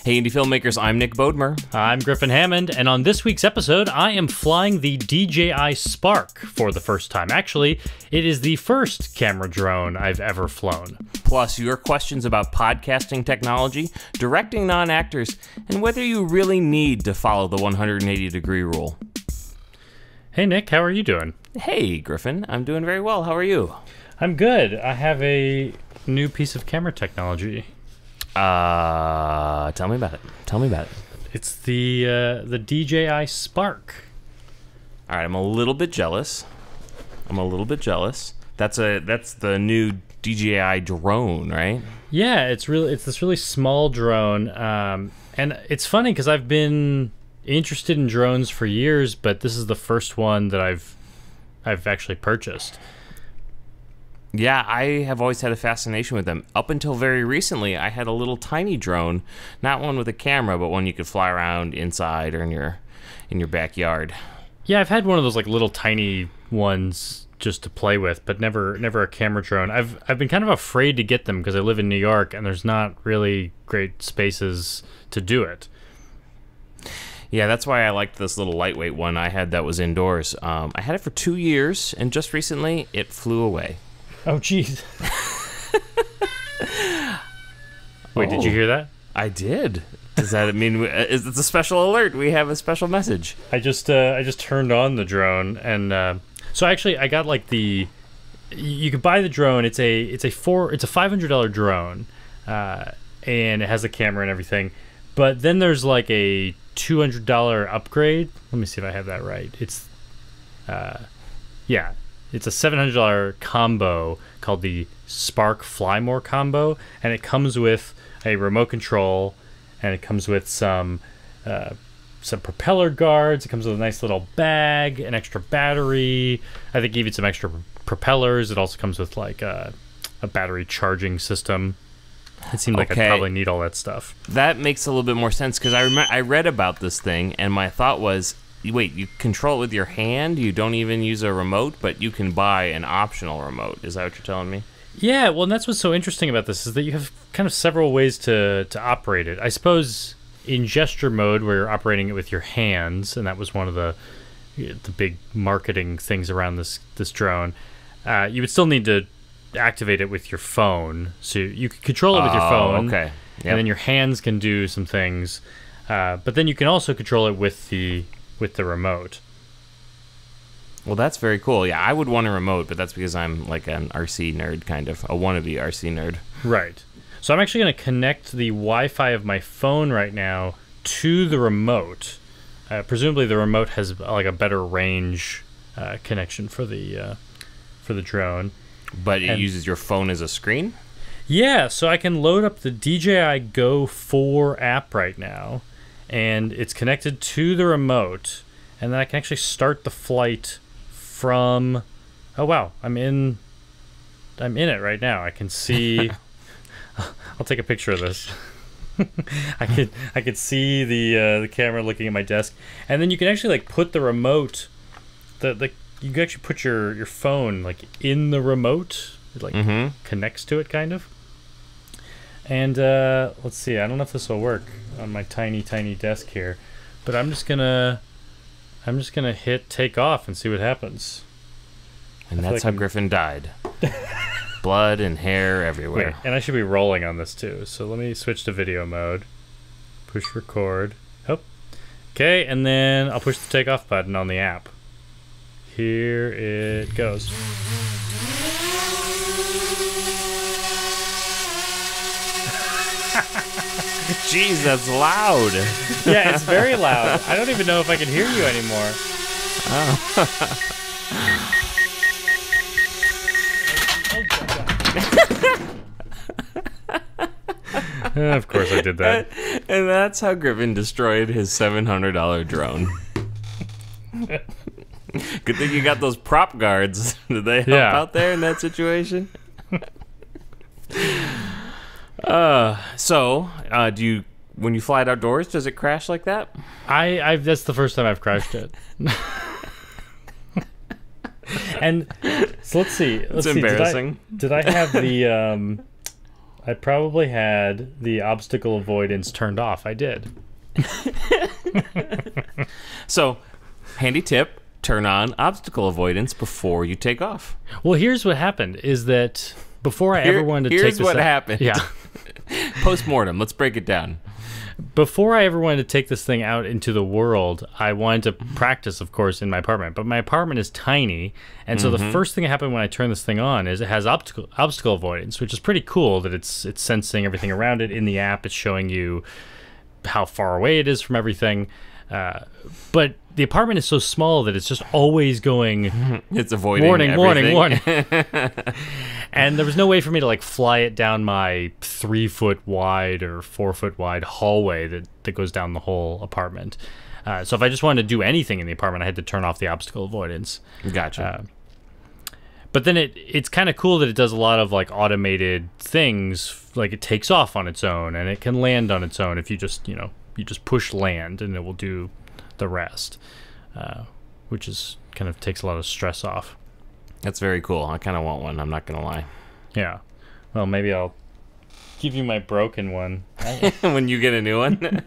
Hey, indie filmmakers, I'm Nick Bodmer. I'm Griffin Hammond, and on this week's episode, I am flying the DJI Spark for the first time. Actually, it is the first camera drone I've ever flown. Plus, your questions about podcasting technology, directing non-actors, and whether you really need to follow the 180-degree rule. Hey, Nick, how are you doing? Hey, Griffin, I'm doing very well. How are you? I'm good. I have a new piece of camera technology. Tell me about it. Tell me about it. It's the DJI Spark. All right, I'm a little bit jealous. That's the new DJI drone, right? Yeah, it's this really small drone, and it's funny because I've been interested in drones for years, but this is the first one that I've actually purchased. Yeah, I have always had a fascination with them. Up until very recently, I had a little tiny drone, not one with a camera, but one you could fly around inside or in your backyard. Yeah, I've had one of those like little tiny ones just to play with, but never a camera drone. I've been kind of afraid to get them because I live in New York and there's not really great spaces to do it. Yeah, that's why I liked this little lightweight one I had that was indoors. I had it for 2 years, and just recently, it flew away. Oh, jeez. Wait, did you hear that? I did. Does that mean it's a special alert? We have a special message. I just turned on the drone, and so actually I got like you could buy the drone. It's a $500 drone, and it has a camera and everything. But then there's like a $200 upgrade. Let me see if I have that right. It's it's a $700 combo called the Spark Fly More combo, and it comes with a remote control, and it comes with some propeller guards. It comes with a nice little bag, an extra battery. I think even some extra propellers. It also comes with like a battery charging system. It seemed like I'd probably need all that stuff. That makes a little bit more sense because I read about this thing, and my thought was, wait, you control it with your hand? You don't even use a remote, but you can buy an optional remote. Is that what you're telling me? Yeah, well, and that's what's so interesting about this is that you have kind of several ways to operate it. I suppose in gesture mode, where you're operating it with your hands, and that was one of the big marketing things around this drone, you would still need to activate it with your phone. So you can control it with your phone, okay. Yep. And then your hands can do some things. But then you can also control it with the remote. Well, that's very cool. Yeah, I would want a remote, but that's because I'm like an RC nerd, kind of. A wannabe RC nerd. Right. So I'm actually going to connect the Wi-Fi of my phone right now to the remote. Presumably the remote has like a better range connection for the drone. But it uses your phone as a screen? Yeah, so I can load up the DJI Go 4 app right now, and it's connected to the remote, and then I can actually start the flight from... Oh wow, I'm in it right now. I can see... I'll take a picture of this. I could see the camera looking at my desk, and then you can actually like put the remote... You can actually put your phone like in the remote. It like connects to it kind of. And let's see. I don't know if this will work on my tiny desk here, but I'm just gonna hit take off and see what happens. And that's how Griffin died. Blood and hair everywhere. Wait, and I should be rolling on this too. So let me switch to video mode. Push record. Oh, okay, and then I'll push the takeoff button on the app. Here it goes. Jeez, that's loud. Yeah, it's very loud. I don't even know if I can hear you anymore. Oh. Of course I did that. And that's how Griffin destroyed his $700 drone. Good thing you got those prop guards. Did they help out there in that situation? Do you, when you fly it outdoors, does it crash like that? That's the first time I've crashed it. And so let's see. It's embarrassing. Did I have the I probably had the obstacle avoidance turned off. I did. So, handy tip, turn on obstacle avoidance before you take off. Well, here's what happened, is that before I ever wanted to take this... Here's what happened. Yeah. Post-mortem, let's break it down. Before I ever wanted to take this thing out into the world, I wanted to practice, of course, in my apartment. But my apartment is tiny, and so the first thing that happened when I turned this thing on is it has obstacle avoidance, which is pretty cool that it's sensing everything around it. In the app, it's showing you how far away it is from everything. But the apartment is so small that it's just always going... It's avoiding warning, everything. warning. And there was no way for me to like fly it down my 3-foot wide or 4-foot wide hallway that goes down the whole apartment. So if I just wanted to do anything in the apartment, I had to turn off the obstacle avoidance. Gotcha. But then it's kind of cool that it does a lot of like automated things. Like it takes off on its own and it can land on its own if you just, you just push land and it will do the rest, which is kind of takes a lot of stress off. That's very cool. I kind of want one. I'm not going to lie. Yeah. Well, maybe I'll give you my broken one. When you get a new one?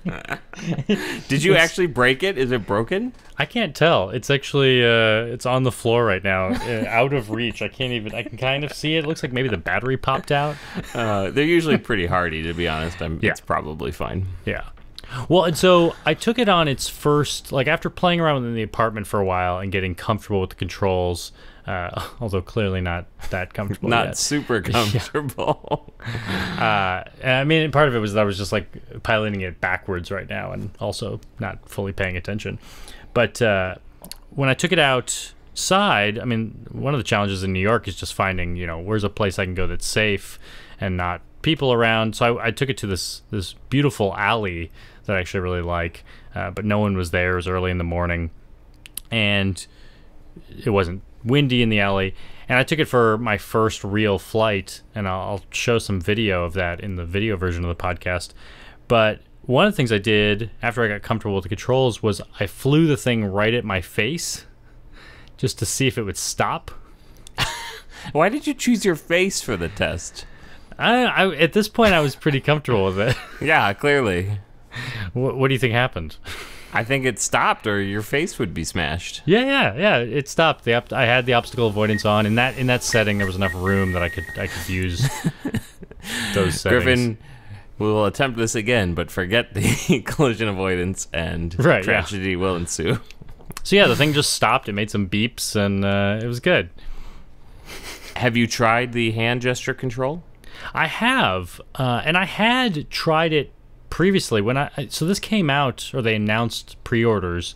Did you actually break it? Is it broken? I can't tell. It's actually, it's on the floor right now, out of reach. I can kind of see it. It looks like maybe the battery popped out. They're usually pretty hardy, to be honest. It's probably fine. Yeah. Well, and so I took it on its first, like after playing around in the apartment for a while and getting comfortable with the controls, although clearly not that comfortable Not yet. super comfortable. I mean, part of it was that I was just like piloting it backwards right now and also not fully paying attention. But when I took it outside, I mean, one of the challenges in New York is just finding, where's a place I can go that's safe and not people around. So I took it to this beautiful alley that I actually really like, but no one was there. It was early in the morning, and it wasn't windy in the alley. And I took it for my first real flight, and I'll show some video of that in the video version of the podcast. But one of the things I did after I got comfortable with the controls was I flew the thing right at my face just to see if it would stop. Why did you choose your face for the test? At this point, I was pretty comfortable with it. Yeah, clearly. What do you think happened? I think it stopped, or your face would be smashed. Yeah. It stopped. I had the obstacle avoidance on. In that setting, there was enough room that I could use those settings. Griffin, we will attempt this again, but forget the collision avoidance, and tragedy will ensue. So yeah, the thing just stopped. It made some beeps, and it was good. Have you tried the hand gesture control? I have, and I had tried it previously so this came out, or they announced pre-orders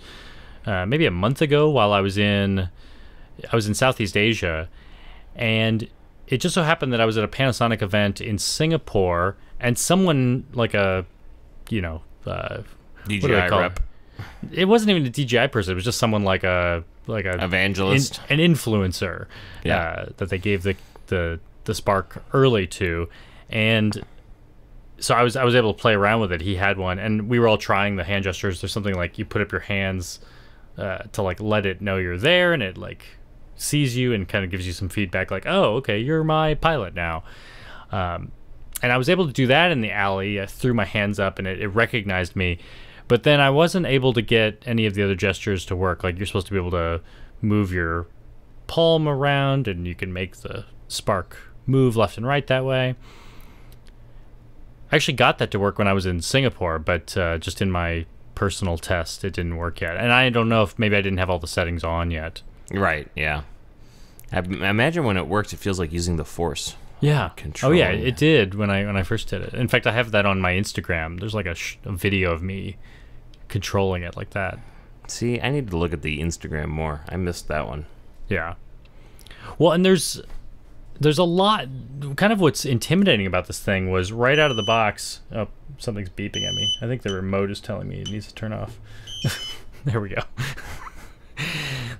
maybe a month ago while I was in Southeast Asia, and it just so happened that I was at a Panasonic event in Singapore, and someone like a DJI rep. It wasn't even a DJI person. It was just someone like a evangelist, an influencer that they gave the Spark early to, and so I was able to play around with it. He had one, and we were all trying the hand gestures. There's something like you put up your hands to like let it know you're there, and it like sees you and kind of gives you some feedback like, oh, okay, you're my pilot now. And I was able to do that in the alley. I threw my hands up, and it recognized me. But then I wasn't able to get any of the other gestures to work. Like you're supposed to be able to move your palm around, and you can make the Spark move left and right that way. I actually got that to work when I was in Singapore, but just in my personal test, it didn't work yet. And I don't know if maybe I didn't have all the settings on yet. Right, yeah. I imagine when it works, it feels like using the Force. Yeah. Control. Oh, yeah, it did when I first did it. In fact, I have that on my Instagram. There's like a video of me controlling it like that. See, I need to look at the Instagram more. I missed that one. Yeah. Well, and there's a lot. Kind of what's intimidating about this thing was right out of the box. Oh, something's beeping at me. I think the remote is telling me it needs to turn off. There we go.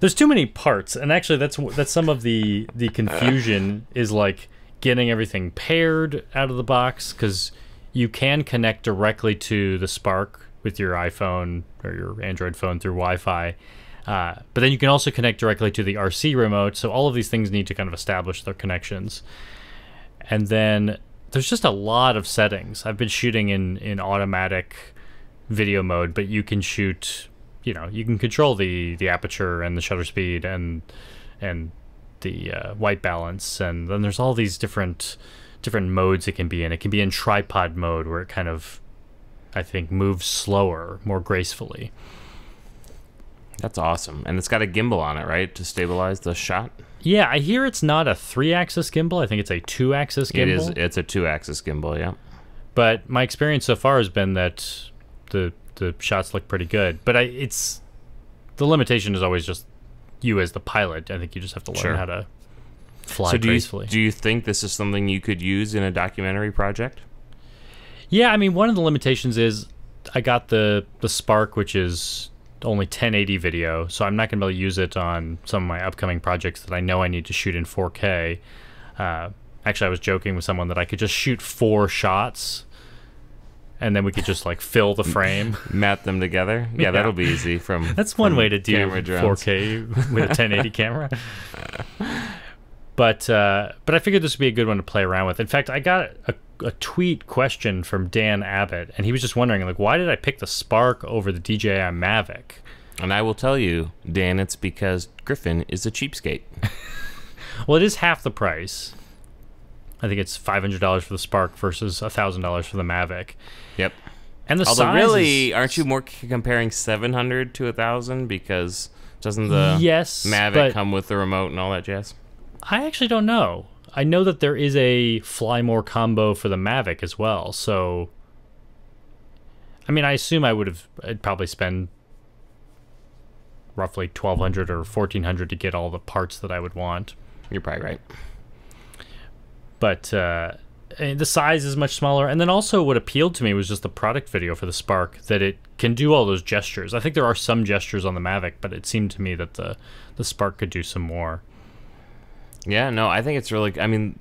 There's too many parts, and actually that's some of the confusion is like getting everything paired out of the box, because you can connect directly to the Spark with your iPhone or your Android phone through Wi-Fi. But then you can also connect directly to the RC remote, so all of these things need to kind of establish their connections. And then there's just a lot of settings. I've been shooting in automatic video mode, but you can shoot, you know, you can control the aperture and the shutter speed and the white balance, and then there's all these different modes it can be in. It can be in tripod mode, where it kind of, I think, moves slower, more gracefully. That's awesome. And it's got a gimbal on it, right, to stabilize the shot? Yeah, I hear it's not a 3-axis gimbal. I think it's a 2-axis gimbal. It is. It's a 2-axis gimbal, yeah. But my experience so far has been that the shots look pretty good. But it's the limitation is always just you as the pilot. I think you just have to learn how to fly gracefully. Do you think this is something you could use in a documentary project? Yeah, I mean, one of the limitations is I got the Spark, which is only 1080 video, so I'm not going to be able to use it on some of my upcoming projects that I know I need to shoot in 4K. Actually, I was joking with someone that I could just shoot 4 shots, and then we could just like fill the frame, mat them together. Yeah, that'll be easy. That's one way to do 4K with a 1080 camera. But I figured this would be a good one to play around with. In fact, I got a tweet question from Dan Abbott, and he was just wondering, like, why did I pick the Spark over the DJI Mavic? And I will tell you, Dan, it's because Griffin is a cheapskate. Well, it is half the price. I think it's $500 for the Spark versus $1,000 for the Mavic. Yep. And the size really, aren't you more comparing 700 to 1,000? Because doesn't the Mavic come with the remote and all that jazz? I actually don't know. I know that there is a Fly More combo for the Mavic as well. So, I mean, I assume I'd probably spend roughly $1,200 or $1,400 to get all the parts that I would want. You're probably right. But the size is much smaller. And then also what appealed to me was just the product video for the Spark, that it can do all those gestures. I think there are some gestures on the Mavic, but it seemed to me that the Spark could do some more. Yeah, no, I think it's really, I mean,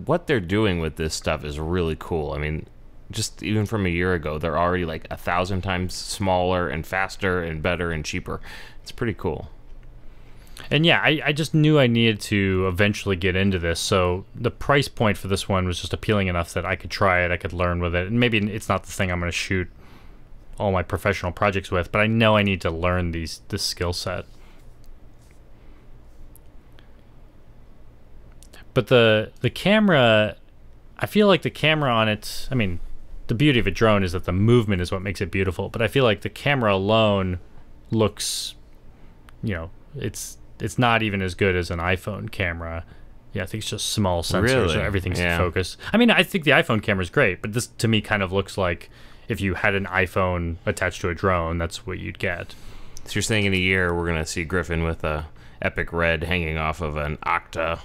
what they're doing with this stuff is really cool. I mean, just even from a year ago, they're already like 1,000 times smaller and faster and better and cheaper. It's pretty cool. And yeah, I just knew I needed to eventually get into this, so the price point for this one was just appealing enough that I could try it, I could learn with it. And maybe it's not the thing I'm going to shoot all my professional projects with, but I know I need to learn this skill set. But the camera, I feel like the camera on it, I mean, the beauty of a drone is that the movement is what makes it beautiful, but I feel like the camera alone looks, you know, it's not even as good as an iPhone camera. Yeah, I think it's just small sensors, so everything's in focus. I mean, I think the iPhone camera is great, but this to me kind of looks like if you had an iPhone attached to a drone, that's what you'd get. So you're saying in a year we're going to see Griffin with a Epic Red hanging off of an Octa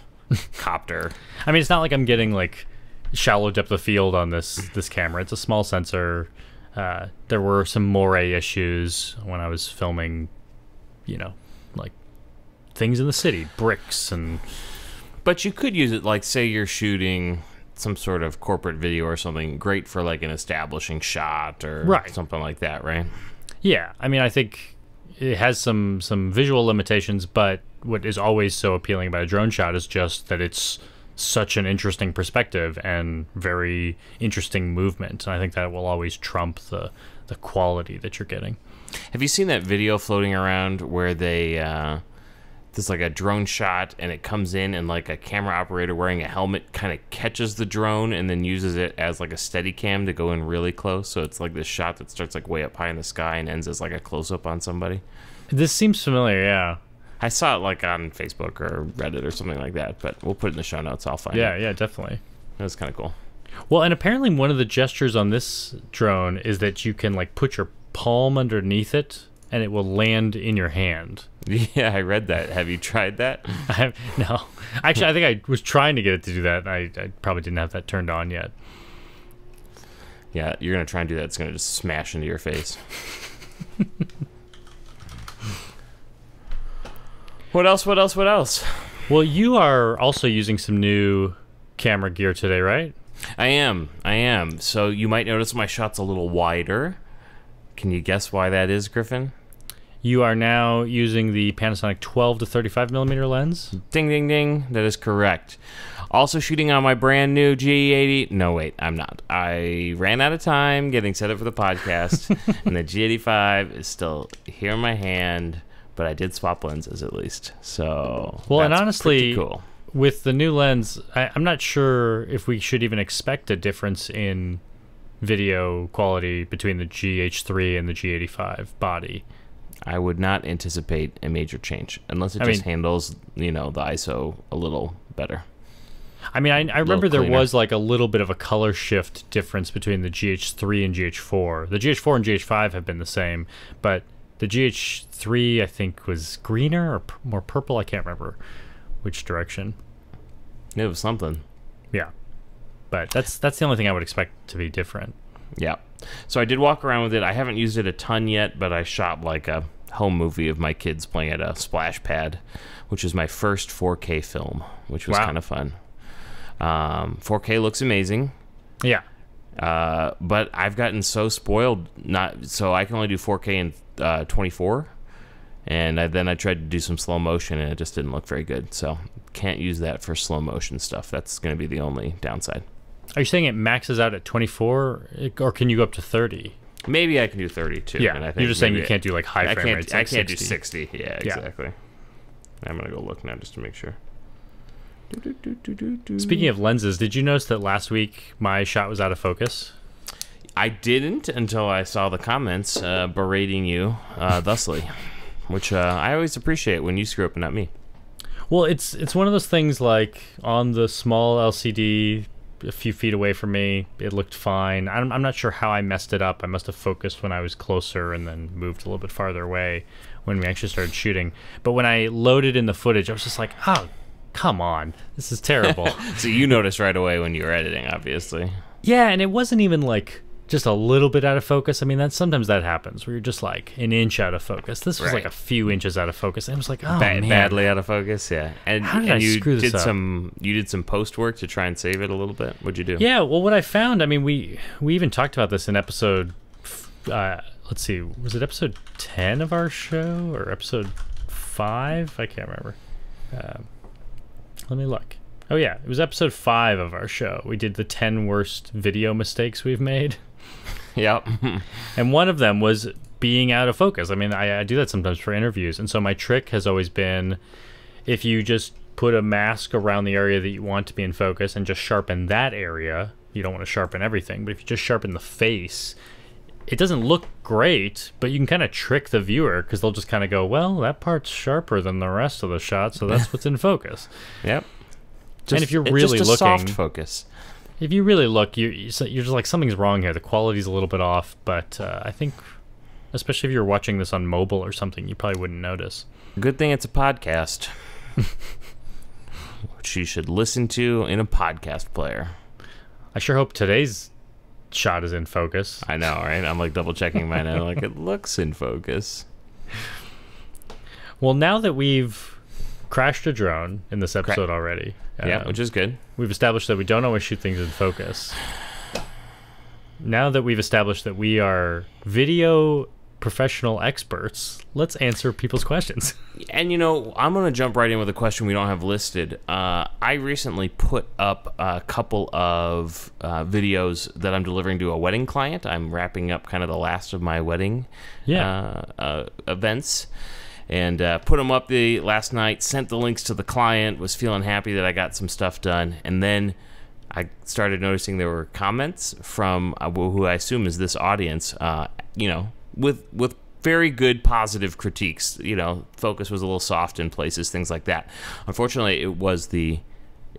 copter. I mean, it's not like I'm getting like shallow depth of field on this camera. It's a small sensor. There were some moire issues when I was filming, you know, like things in the city, bricks and... But you could use it, like, say you're shooting some sort of corporate video or something, great for like an establishing shot or something like that, right? Yeah, I mean, I think it has some visual limitations, but what is always so appealing about a drone shot is just that it's such an interesting perspective and very interesting movement. And I think that will always trump the quality that you're getting. Have you seen that video floating around where they there's like a drone shot and it comes in and like a camera operator wearing a helmet kind of catches the drone and then uses it as like a steady cam to go in really close? So it's like this shot that starts like way up high in the sky and ends as like a close-up on somebody. This seems familiar, yeah. I saw it like on Facebook or Reddit or something like that, but we'll put it in the show notes. I'll find it. Yeah, definitely. That was kind of cool. Well, and apparently one of the gestures on this drone is that you can like put your palm underneath it and it will land in your hand. Yeah, I read that. Have you tried that? No. Actually, I think I was trying to get it to do that. I probably didn't have that turned on yet. Yeah, you're going to try and do that. It's going to just smash into your face. What else? Well, you are also using some new camera gear today, right? I am. So you might notice my shot's a little wider. Can you guess why that is, Griffin? you are now using the Panasonic 12 to 35 millimeter lens. Ding, ding, ding. That is correct. Also shooting on my brand new G80. No, wait, I'm not. I ran out of time getting set up for the podcast, and the G85 is still here in my hand, but I did swap lenses at least. So, well, that's and honestly, pretty cool. With the new lens, I'm not sure if we should even expect a difference in video quality between the GH3 and the G85 body. I would not anticipate a major change unless it handles, the ISO a little better. I mean, I remember there was like a little bit of a color shift difference between the GH3 and GH4. The GH4 and GH5 have been the same, but the GH3 I think was greener or more purple. I can't remember which direction. It was something. Yeah, but that's the only thing I would expect to be different. Yeah. So I did walk around with it. I haven't used it a ton yet, but I shot like a home movie of my kids playing at a splash pad, which is my first 4K film, which was kind of fun. 4K looks amazing. Yeah. But I've gotten so spoiled, so I can only do 4K in 24, and then I tried to do some slow motion, and it just didn't look very good. So can't use that for slow motion stuff. That's going to be the only downside. Are you saying it maxes out at 24, or can you go up to 30? Maybe I can do 30 too. Yeah, and I think you're just saying you can't do like high frame rates. I can't do 60. Yeah, exactly. I'm going to go look now just to make sure. Speaking of lenses, did you notice that last week my shot was out of focus? I didn't until I saw the comments berating you thusly, which I always appreciate when you screw up and not me. Well, it's one of those things like on the small LCD a few feet away from me, it looked fine. I'm not sure how I messed it up. I must have focused when I was closer and then moved a little bit farther away when we actually started shooting. But when I loaded in the footage, I was just like, oh, come on, this is terrible. So you noticed right away when you were editing, obviously. Yeah, and it wasn't even like just a little bit out of focus. I mean, sometimes that happens where you're just like an inch out of focus. This was like a few inches out of focus. And I was like, oh man, badly out of focus. Yeah, and how did I screw this up? You did some post work to try and save it a little bit. What'd you do? Yeah, well, what I found, I mean, we even talked about this in episode. Let's see, was it episode 10 of our show or episode 5? I can't remember. Let me look. Oh yeah, it was episode 5 of our show. We did the 10 worst video mistakes we've made. Yep. And one of them was being out of focus. I mean, I do that sometimes for interviews. And so my trick has always been, if you just put a mask around the area that you want to be in focus and just sharpen that area, you don't want to sharpen everything, but if you just sharpen the face, it doesn't look great, but you can kind of trick the viewer because they'll just kind of go, well, that part's sharper than the rest of the shot, so that's what's in focus. Yep. And if you're really just a looking, soft focus. If you really look, you're just like, something's wrong here. The quality's a little bit off, but I think, especially if you're watching this on mobile or something, you probably wouldn't notice. Good thing it's a podcast, which you should listen to in a podcast player. I sure hope today's shot is in focus. I know, right? I'm like double checking mine. I'm like, it looks in focus. Well, now that we've crashed a drone in this episode already, yeah, which is good. We've established that we don't always shoot things in focus. Now that we've established that we are video professional experts, let's answer people's questions. And I'm going to jump right in with a question we don't have listed. I recently put up a couple of videos that I'm delivering to a wedding client. I'm wrapping up kind of the last of my wedding events. And put them up last night, sent the links to the client, was feeling happy that I got some stuff done. And then I started noticing there were comments from who I assume is this audience, with very good positive critiques. Focus was a little soft in places, things like that. Unfortunately, it was the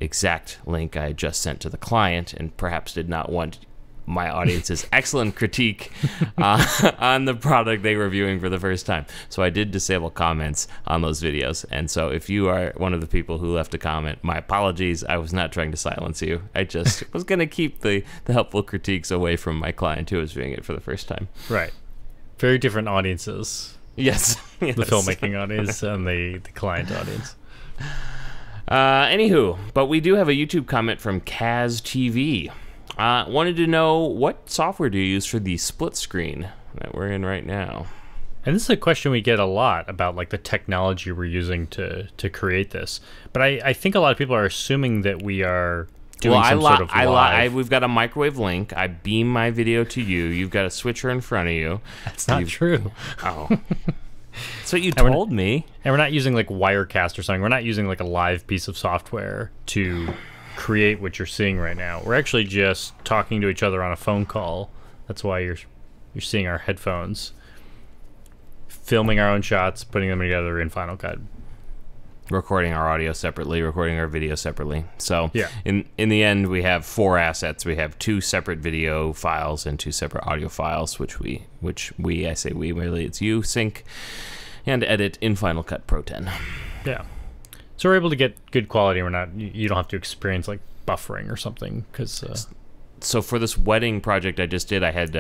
exact link I just sent to the client and perhaps did not want my audience's excellent critique on the product they were viewing for the first time. So I did disable comments on those videos. And so if you are one of the people who left a comment, my apologies. I was not trying to silence you. I just was going to keep the helpful critiques away from my client who was viewing it for the first time. Right. Very different audiences. Yes. The filmmaking audience and the client audience. Anywho, but we do have a YouTube comment from Kaz TV. Wanted to know, what software do you use for the split screen that we're in right now? And this is a question we get a lot about, like, the technology we're using to create this. But I think a lot of people are assuming that we are doing some sort of live. We've got a microwave link. I beam my video to you. You've got a switcher in front of you. That's not true. Oh. That's what you told me. And we're not using, like, Wirecast or something. We're not using, like, a live piece of software to create what you're seeing right now. We're actually just talking to each other on a phone call. That's why you're seeing our headphones. Filming our own shots, putting them together in Final Cut. Recording our audio separately, recording our video separately. So yeah. in the end, we have 4 assets. We have 2 separate video files and 2 separate audio files, which I say we, really it's you, sync and edit in Final Cut Pro 10. Yeah. So we're able to get good quality. You don't have to experience, like, buffering or something, because... So for this wedding project I just did, I had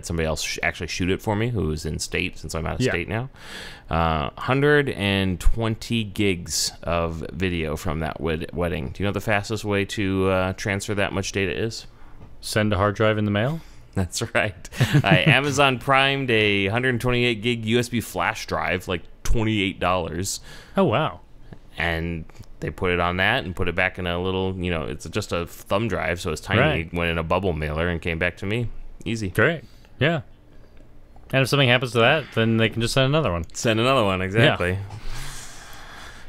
somebody else actually shoot it for me who was in state, since I'm out of state now. 120 gigs of video from that wedding. Do you know the fastest way to transfer that much data is? Send a hard drive in the mail? That's right. I Amazon Primed a 128 gig USB flash drive, like $28. Oh, wow. And they put it on that and put it back in a little, it's just a thumb drive, so it's tiny. Right. Went in a bubble mailer and came back to me. Easy. Great. Yeah. And if something happens to that, then they can just send another one. Send another one, exactly.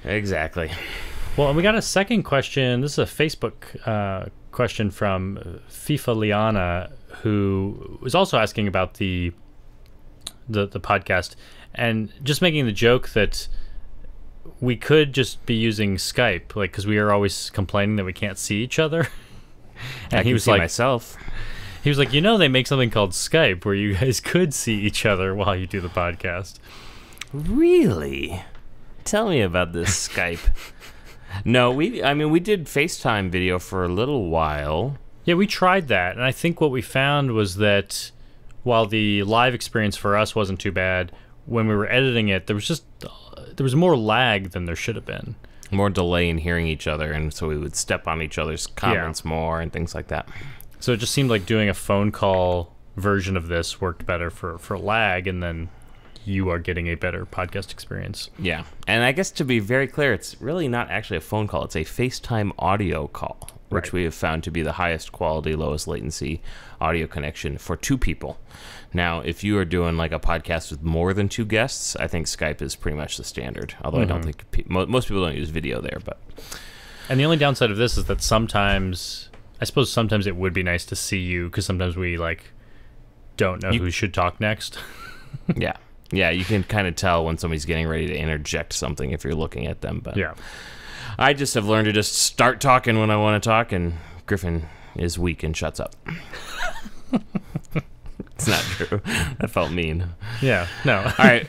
Yeah. Exactly. Well, and we got a second question. This is a Facebook question from FIFA Liana, who was also asking about the podcast, and just making the joke that we could just be using Skype, like, because we are always complaining that we can't see each other. And he was like, myself. He was like, they make something called Skype where you guys could see each other while you do the podcast. Really? Tell me about this Skype. No, we did FaceTime video for a little while. Yeah, we tried that, and I think what we found was that while the live experience for us wasn't too bad, when we were editing it, there was more lag than there should have been. More delay in hearing each other, and so we would step on each other's comments more and things like that. So it just seemed like doing a phone call version of this worked better for lag, and then you are getting a better podcast experience. Yeah, and I guess to be very clear, it's really not actually a phone call. It's a FaceTime audio call, which we have found to be the highest quality, lowest latency audio connection for 2 people. Now, if you are doing like a podcast with more than 2 guests, I think Skype is pretty much the standard. Although I don't think most people don't use video there. But and the only downside of this is that sometimes it would be nice to see you, because sometimes we don't know who should talk next. Yeah, you can kind of tell when somebody's getting ready to interject something if you're looking at them. But yeah, I just have learned to just start talking when I want to talk, and Griffin is weak and shuts up. It's not true. That felt mean. Yeah, no. All right.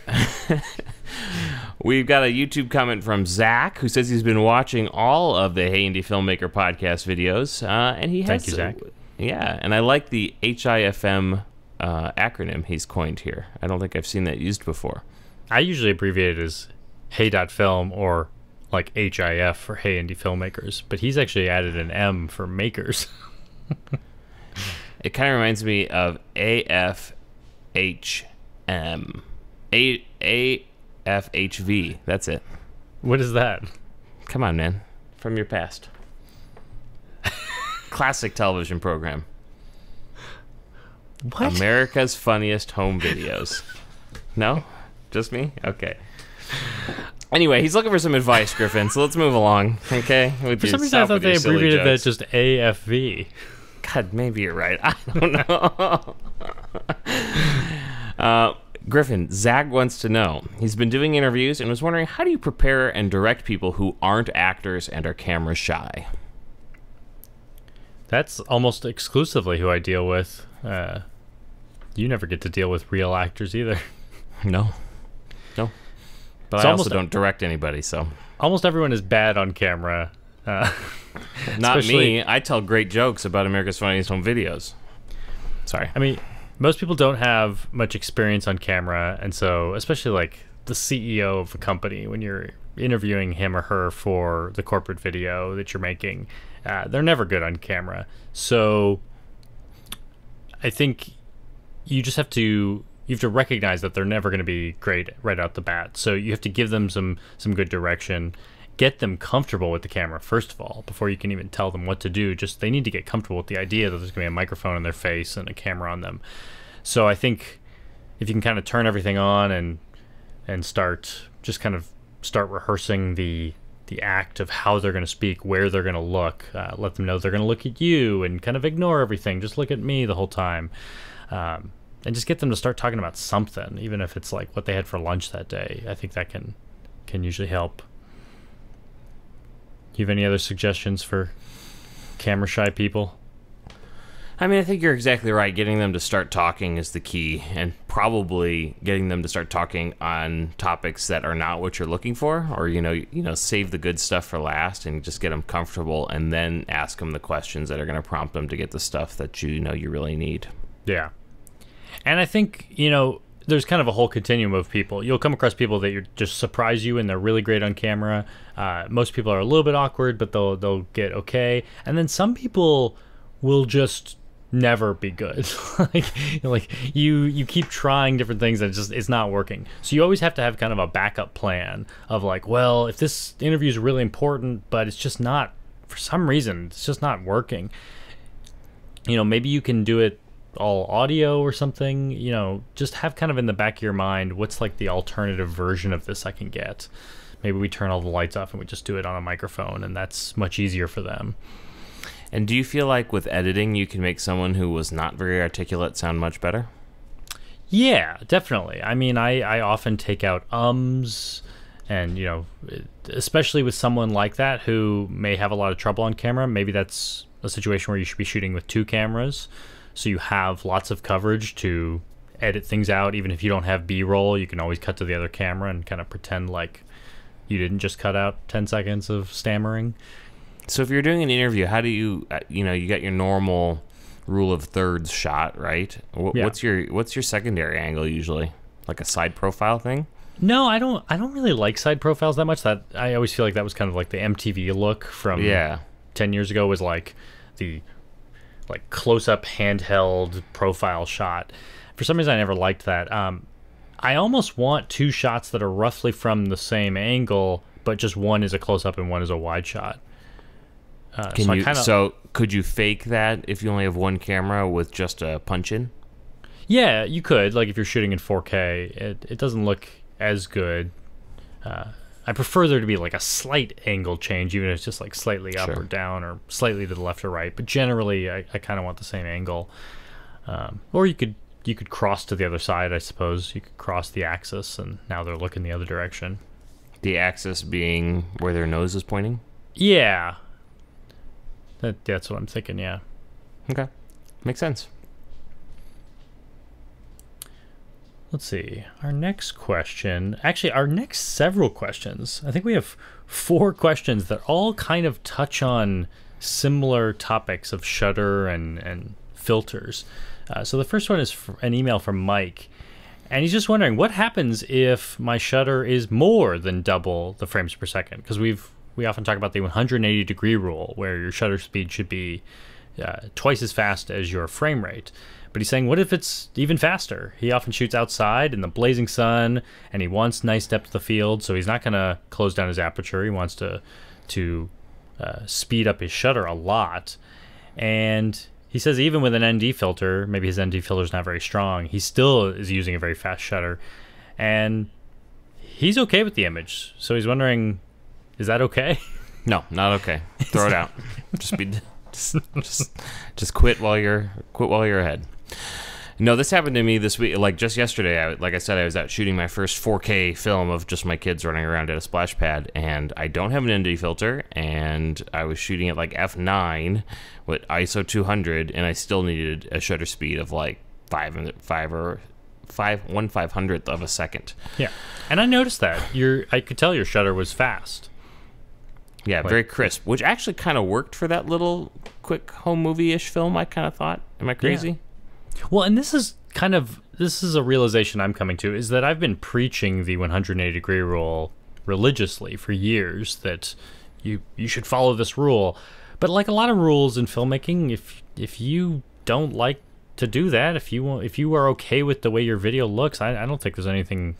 We've got a YouTube comment from Zach, who says he's been watching all of the Hey Filmmaker podcast videos, and he has. Thank you, Zach. Yeah, and I like the HIFM acronym he's coined here. I don't think I've seen that used before. I usually abbreviate it as Hey.film or like HIF for Hey Indie Filmmakers, but he's actually added an M for makers. It kind of reminds me of AFHM. AFHV. That's it. What is that? Come on, man. From your past. Classic television program. What? America's Funniest Home Videos. No? Just me? Okay. Anyway, he's looking for some advice, Griffin, so let's move along, okay? For some reason, I thought they abbreviated that just AFV. God, maybe you're right. I don't know. Griffin, Zach wants to know. He's been doing interviews and was wondering, how do you prepare and direct people who aren't actors and are camera shy? That's almost exclusively who I deal with. You never get to deal with real actors either. No. But I also don't direct anybody, so. Almost everyone is bad on camera. Not me. I tell great jokes about America's Funniest Home Videos. Sorry. I mean, most people don't have much experience on camera, and so, especially like the CEO of a company, when you're interviewing him or her for the corporate video that you're making, they're never good on camera. So I think you just have to you have to recognize that they're never going to be great right out the bat. So you have to give them some good direction, get them comfortable with the camera first of all, before you can even tell them what to do. Just they need to get comfortable with the idea that there's going to be a microphone in their face and a camera on them. So I think if you can kind of turn everything on and start rehearsing the act of how they're going to speak, where they're going to look, let them know they're going to look at you and kind of ignore everything, just look at me the whole time, and just get them to start talking about something, even if it's like what they had for lunch that day. I think that can usually help. You have any other suggestions for camera shy people? I mean, I think you're exactly right. Getting them to start talking is the key, and probably getting them to start talking on topics that are not what you're looking for, or save the good stuff for last and just get them comfortable, and then ask them the questions that are going to prompt them to get the stuff that you really need. Yeah, and I think there's kind of a whole continuum of people. You'll come across people that just surprise you and they're really great on camera. Most people are a little bit awkward, but they'll get okay. And then some people will just never be good. like you keep trying different things and it's not working. So you always have to have kind of a backup plan of like, well, if this interview is really important, but it's just not, for some reason, it's just not working. Maybe you can do it all audio or something. Just have kind of in the back of your mind, what's like the alternative version of this I can get. Maybe we turn all the lights off and we just do it on a microphone, and that's much easier for them. And do you feel like with editing you can make someone who was not very articulate sound much better? Yeah, definitely. I mean, I often take out ums, and especially with someone like that who may have a lot of trouble on camera, maybe that's a situation where you should be shooting with 2 cameras. So you have lots of coverage to edit things out. Even if you don't have B-roll, you can always cut to the other camera and kind of pretend like you didn't just cut out 10 seconds of stammering. So if you're doing an interview, how do you, you got your normal rule of thirds shot, right? Yeah. What's your secondary angle usually? Like a side profile thing? No, I don't really like side profiles that much. That I always feel like that was kind of like the MTV look from 10 years ago, was like the close-up handheld profile shot. For some reason I never liked that. I almost want 2 shots that are roughly from the same angle, but just one is a close-up and one is a wide shot. So could you fake that if you only have 1 camera with just a punch-in? Yeah, you could. Like if you're shooting in 4K, it doesn't look as good. I prefer there to be like a slight angle change, even if it's just like slightly up or down or slightly to the left or right. But generally, I kind of want the same angle. Or you could cross to the other side, I suppose. You could cross the axis, and now they're looking the other direction. The axis being where their nose is pointing? Yeah. That's what I'm thinking, yeah. Okay. Makes sense. Let's see. Our next question, actually our next several questions, I think we have 4 questions that all kind of touch on similar topics of shutter and filters. So the first one is an email from Mike, and he's just wondering what happens if my shutter is more than double the frames per second, because we often talk about the 180-degree rule, where your shutter speed should be twice as fast as your frame rate. But he's saying, what if it's even faster? He often shoots outside in the blazing sun, and he wants nice depth of field, so he's not going to close down his aperture. He wants to speed up his shutter a lot. And he says even with an ND filter, maybe his ND filter is not very strong, he still is using a very fast shutter. And he's okay with the image. So he's wondering, is that okay? No, not okay. Throw it out. Just quit while you're ahead. No, this happened to me this week. Like just yesterday, like I said, I was out shooting my first 4K film of just my kids running around at a splash pad, and I don't have an ND filter, and I was shooting at like f9 with ISO 200, and I still needed a shutter speed of like 1/500th of a second. Yeah, and I noticed that I could tell your shutter was fast. Yeah, very crisp, which actually kind of worked for that little quick home movie-ish film, I kind of thought. Am I crazy? Yeah. Well, and this is a realization I'm coming to, is that I've been preaching the 180-degree rule religiously for years, that you should follow this rule. But like a lot of rules in filmmaking, if you don't like to do that. If you are okay with the way your video looks, I don't think there's anything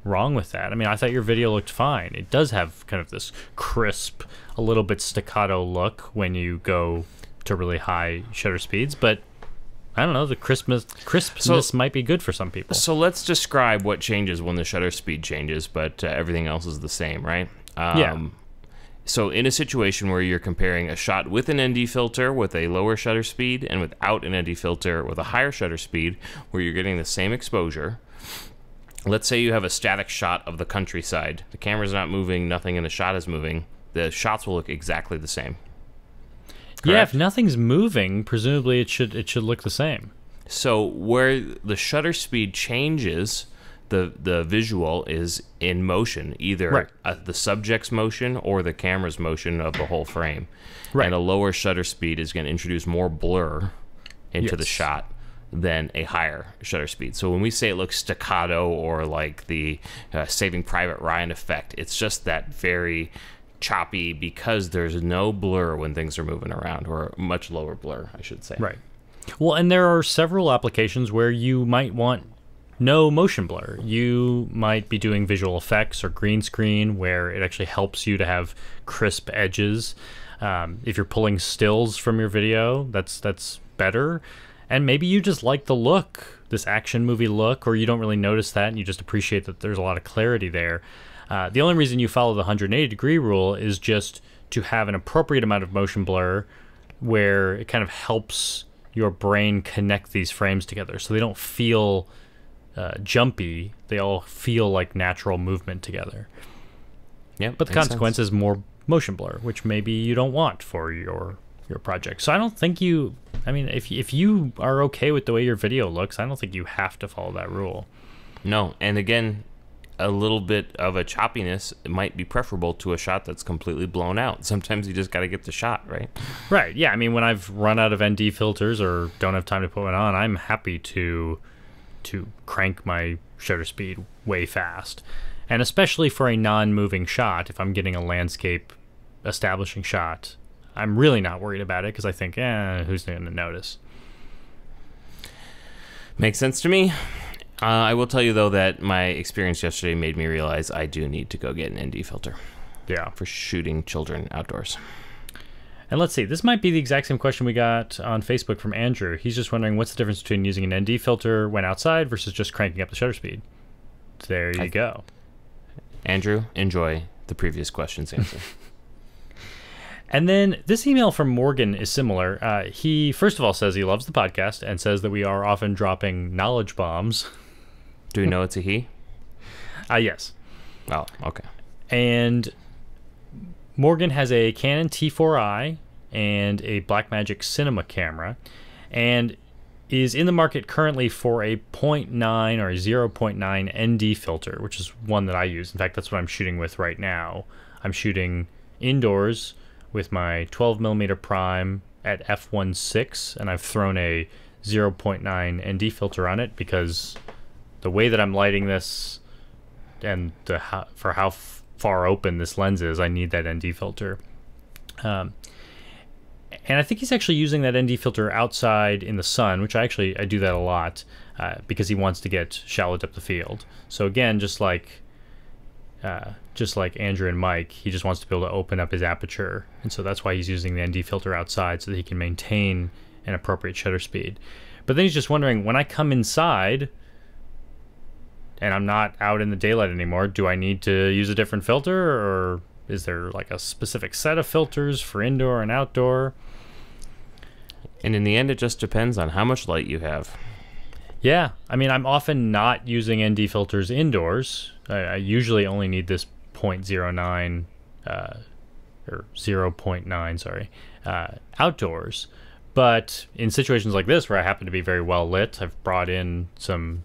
wrong with that. I mean, I thought your video looked fine. It does have kind of this crisp, a little bit staccato look when you go to really high shutter speeds, but I don't know, the crispness might be good for some people. So let's describe what changes when the shutter speed changes, but everything else is the same, right? Yeah. So in a situation where you're comparing a shot with an ND filter with a lower shutter speed and without an ND filter with a higher shutter speed, where you're getting the same exposure, let's say you have a static shot of the countryside. The camera's not moving, nothing in the shot is moving. The shots will look exactly the same. Correct? Yeah, if nothing's moving, presumably it should look the same. So where the shutter speed changes, the visual is in motion, either the subject's motion or the camera's motion of the whole frame. Right. And a lower shutter speed is going to introduce more blur into the shot than a higher shutter speed. So when we say it looks staccato or like the Saving Private Ryan effect, it's just that very choppy because there's no blur when things are moving around, or much lower blur, I should say. Right. Well, and there are several applications where you might want no motion blur. You might be doing visual effects or green screen where it actually helps you to have crisp edges. If you're pulling stills from your video, that's better. And maybe you just like the look, this action movie look, or you don't really notice that and you just appreciate that there's a lot of clarity there. The only reason you follow the 180-degree rule is just to have an appropriate amount of motion blur where it kind of helps your brain connect these frames together so they don't feel jumpy. They all feel like natural movement together. Yeah, but the consequence is more motion blur, which maybe you don't want for your project. So I don't think you... I mean, if you are okay with the way your video looks, I don't think you have to follow that rule. No, and again, a little bit of a choppiness might be preferable to a shot that's completely blown out. Sometimes you just got to get the shot, right? Right, yeah. I mean, when I've run out of ND filters or don't have time to put one on, I'm happy to crank my shutter speed way fast. And especially for a non-moving shot, if I'm getting a landscape establishing shot, I'm really not worried about it because I think, who's going to notice? Makes sense to me. I will tell you, though, that my experience yesterday made me realize I do need to go get an ND filter. Yeah. For shooting children outdoors. And let's see, this might be the exact same question we got on Facebook from Andrew. He's just wondering what's the difference between using an ND filter when outside versus just cranking up the shutter speed. There you go. Andrew, enjoy the previous question's answer. And then this email from Morgan is similar. He, first of all, says he loves the podcast and says that we are often dropping knowledge bombs. Do we know it's a he? Yes. Oh, okay. And Morgan has a Canon T4i and a Blackmagic Cinema camera and is in the market currently for a 0.9 or a 0.9 ND filter, which is one that I use. In fact, that's what I'm shooting with right now. I'm shooting indoors with my 12mm prime at f1.6, and I've thrown a 0.9 ND filter on it because the way that I'm lighting this and for how far open this lens is, I need that ND filter. And I think he's actually using that ND filter outside in the sun, which I do that a lot because he wants to get shallow depth of field. So again, just like Andrew and Mike, he just wants to be able to open up his aperture, and so that's why he's using the ND filter outside so that he can maintain an appropriate shutter speed. But then he's just wondering, when I come inside and I'm not out in the daylight anymore, do I need to use a different filter, or is there like a specific set of filters for indoor and outdoor? And in the end, it just depends on how much light you have. Yeah, I mean, I'm often not using ND filters indoors. I usually only need this 0.09 or 0.9, sorry, outdoors. But in situations like this where I happen to be very well lit, I've brought in some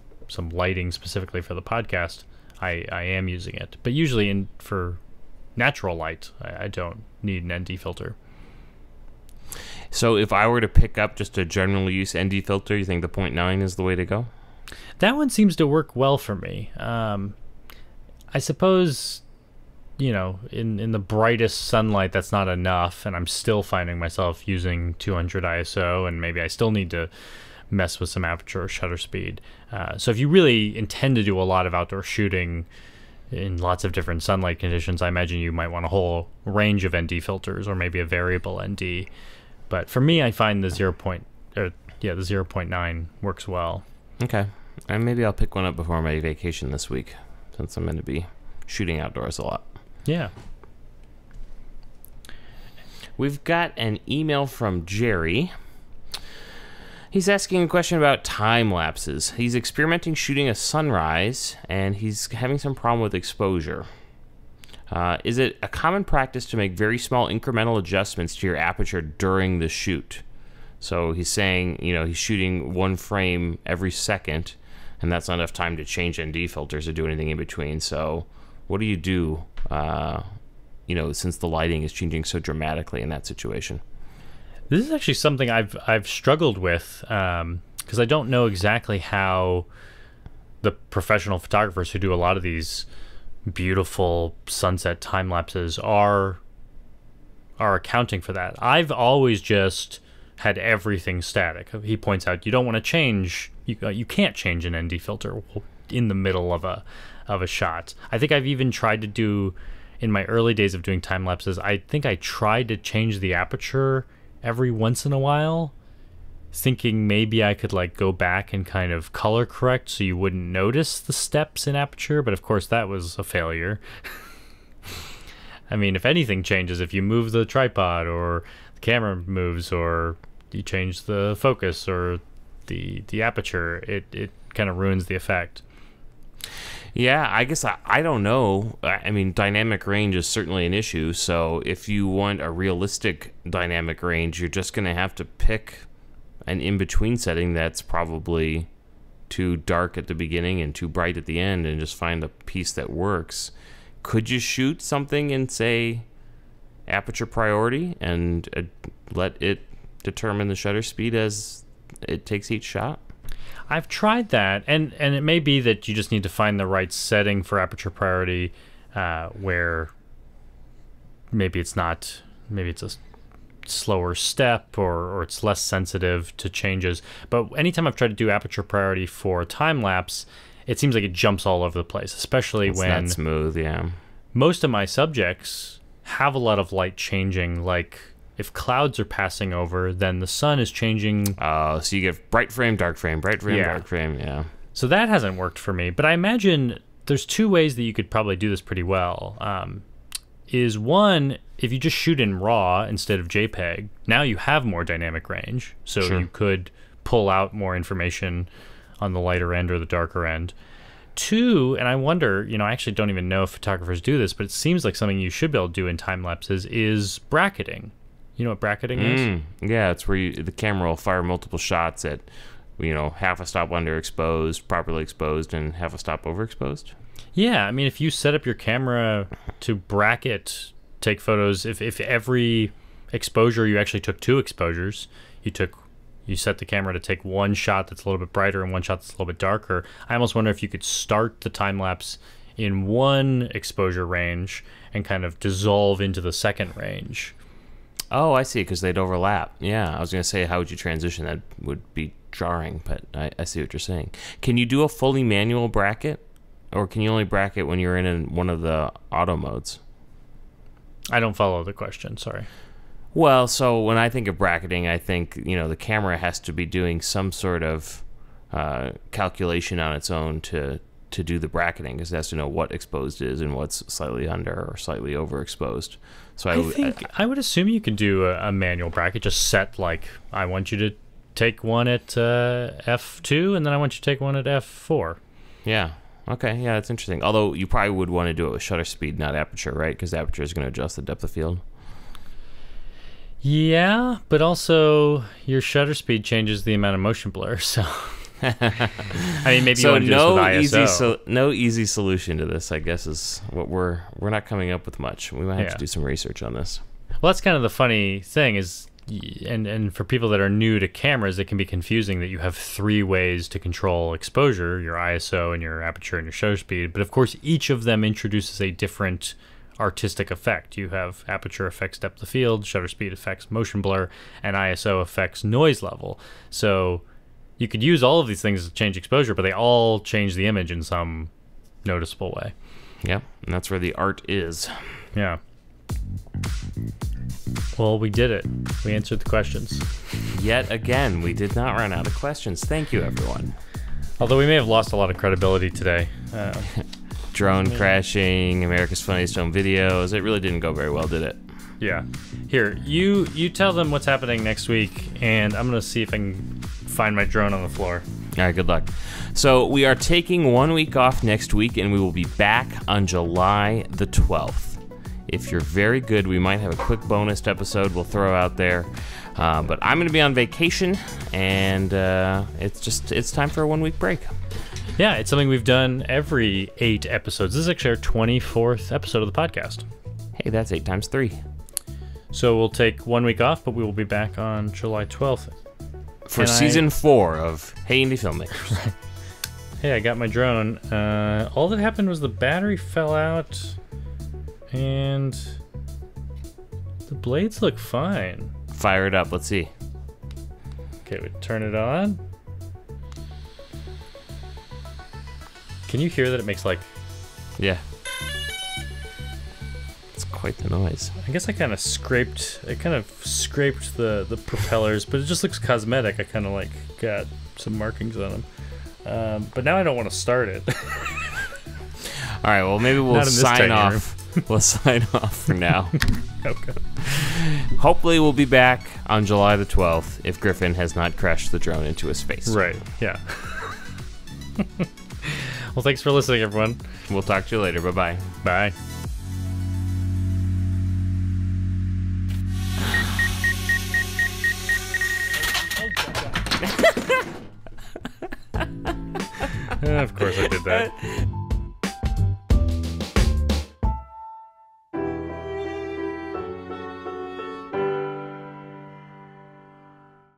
lighting specifically for the podcast, I am using it. But usually for natural light, I don't need an ND filter. So if I were to pick up just a general use ND filter, you think the 0.9 is the way to go? That one seems to work well for me. I suppose, in the brightest sunlight, that's not enough, and I'm still finding myself using 200 ISO, and maybe I still need to mess with some aperture or shutter speed. So if you really intend to do a lot of outdoor shooting in lots of different sunlight conditions, I imagine you might want a whole range of ND filters or maybe a variable ND. But for me, I find the 0.9 works well. Okay. And maybe I'll pick one up before my vacation this week, since I'm going to be shooting outdoors a lot. Yeah. We've got an email from Jerry. He's asking a question about time lapses. He's experimenting shooting a sunrise, and he's having some problem with exposure. Is it a common practice to make very small incremental adjustments to your aperture during the shoot? So he's saying, he's shooting one frame every second, and that's not enough time to change ND filters or do anything in between. So what do you do, since the lighting is changing so dramatically in that situation? This is actually something I've struggled with, because I don't know exactly how the professional photographers who do a lot of these beautiful sunset time lapses are accounting for that. I've always just had everything static. He points out you don't want to change. You can't change an ND filter in the middle of a shot. I think I've even tried to do, in my early days of doing time lapses, I think I tried to change the aperture every once in a while, thinking maybe I could go back and kind of color correct so you wouldn't notice the steps in aperture, but of course that was a failure. I mean, if anything changes, if you move the tripod or the camera moves or you change the focus or the aperture, it kind of ruins the effect. Yeah, I guess I don't know. I mean, dynamic range is certainly an issue. So if you want a realistic dynamic range, you're just going to have to pick an in-between setting that's probably too dark at the beginning and too bright at the end, and just find a piece that works. Could you shoot something in, say, Aperture Priority and let it determine the shutter speed as it takes each shot? I've tried that, and it may be that you just need to find the right setting for Aperture Priority, where maybe it's a slower step or it's less sensitive to changes. But anytime I've tried to do Aperture Priority for time lapse, it seems like it jumps all over the place, especially when it's not smooth. Yeah, most of my subjects have a lot of light changing, like if clouds are passing over, then the sun is changing. So you get bright frame, dark frame, bright frame, dark frame, yeah. So that hasn't worked for me, but I imagine there's two ways that you could probably do this pretty well. Is one, if you just shoot in RAW instead of JPEG, now you have more dynamic range, so Sure. you could pull out more information on the lighter end or the darker end. Two, and I wonder, I actually don't even know if photographers do this, but it seems like something you should be able to do in time lapses, is bracketing. You know what bracketing is? Yeah, it's where the camera will fire multiple shots at, half a stop underexposed, properly exposed, and half a stop overexposed. Yeah, I mean, if you set up your camera to bracket, take photos, if every exposure you actually took two exposures, you set the camera to take one shot that's a little bit brighter and one shot that's a little bit darker. I almost wonder if you could start the time lapse in one exposure range and kind of dissolve into the second range. Oh, I see, because they'd overlap. Yeah, I was going to say, how would you transition? That would be jarring, but I see what you're saying. Can you do a fully manual bracket, or can you only bracket when you're in one of the auto modes? I don't follow the question, sorry. Well, so when I think of bracketing, I think, the camera has to be doing some sort of calculation on its own to do the bracketing, because it has to know what exposed is and what's slightly under or slightly overexposed. So I would assume you could do a manual bracket. Just set, I want you to take one at f2, and then I want you to take one at f4. Yeah. Okay. Yeah, that's interesting. Although you probably would want to do it with shutter speed, not aperture, right? Because aperture is going to adjust the depth of field. Yeah, but also your shutter speed changes the amount of motion blur, so... I mean, maybe you want to do this with ISO. No easy solution to this, I guess, is what we're not coming up with much. We might have to do some research on this. Well, that's kind of the funny thing is, and for people that are new to cameras, it can be confusing that you have three ways to control exposure: your ISO and your aperture and your shutter speed. But of course, each of them introduces a different artistic effect. You have aperture affects depth of field, shutter speed affects motion blur, and ISO affects noise level. So you could use all of these things to change exposure, but they all change the image in some noticeable way. Yep, and that's where the art is. Yeah. Well, we did it. We answered the questions. Yet again, we did not run out of questions. Thank you, everyone. Although we may have lost a lot of credibility today. Drone crashing, America's Funniest Home Videos. It really didn't go very well, did it? Yeah. Here, you tell them what's happening next week, and I'm going to see if I can find my drone on the floor. All right, good luck. So we are taking 1 week off next week, and we will be back on July the 12th. If you're very good, we might have a quick bonus episode we'll throw out there. But I'm going to be on vacation, and it's time for a 1 week break. Yeah, it's something we've done every 8 episodes. This is actually our 24th episode of the podcast. Hey, that's 8 times 3. So we'll take 1 week off, but we will be back on July 12th. For season 4 of Hey, Indie Filmmakers. Hey, I got my drone. All that happened was the battery fell out, and the blades look fine. Fire it up. Let's see. Okay, we turn it on. Can you hear that it makes like... Yeah. It's quite the noise. I guess I kind of scraped the propellers, but it just looks cosmetic. I kind of like got some markings on them. But now I don't want to start it. All right, well, maybe we'll sign off. We'll sign off for now. Okay. Hopefully we'll be back on July the 12th if Griffin has not crashed the drone into his face. Right, yeah. Well, thanks for listening, everyone. We'll talk to you later. Bye-bye. Bye. Of course I did that.